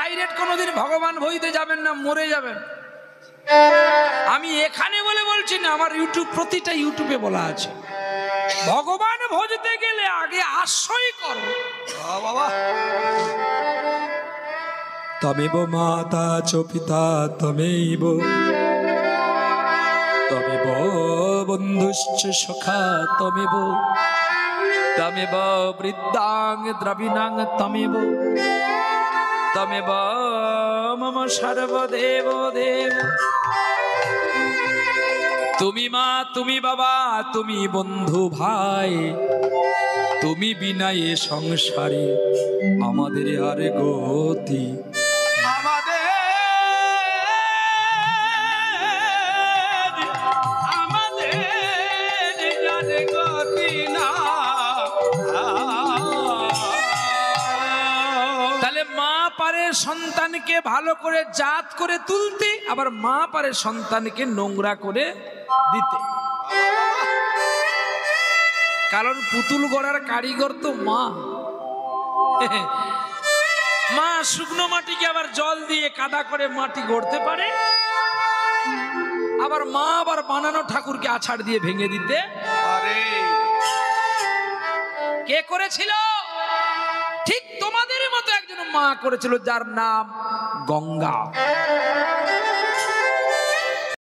Direct কোনোদিন ভগবান ভইতে যাবেন না, মরে যাবেন। আমি এখানে বলে বলছি না, আমার ইউটিউব, প্রতিটা ইউটিউবে বলা আছে, ভগবান ভজতে গেলে আগে আশ্রয় করো। বাবা, তমেব মাতা চ পিতা তমেব, তমেব বন্ধুশ্চ সখা তমেব, তমেব বৃদ্ধাং দ্রবিণাং তমেব, তমেব মম সর্বদেব দেব। তুমি মা, তুমি বাবা, তুমি বন্ধু ভাই, তুমি বিনা এ সংসারে আমাদের আর গতি, আমাদের আর গতি না। তাহলে মা পারে সন্তানকে ভালো করে জাত করে তুলতে, আবার মা পারে সন্তানকে নোংরা করে দিতে। কারণ পুতুল গড়ার কারিগর তো মা। মা শুকনো মাটিকে আবার জল দিয়ে কাদা করে মাটি গড়তে পারে, আবার মা আবার বানানো ঠাকুরকে আছাড় দিয়ে ভেঙে দিতে আরে কে করেছিল? ঠিক তোমাদের মতো একজন মা করেছিল, যার নাম গঙ্গা।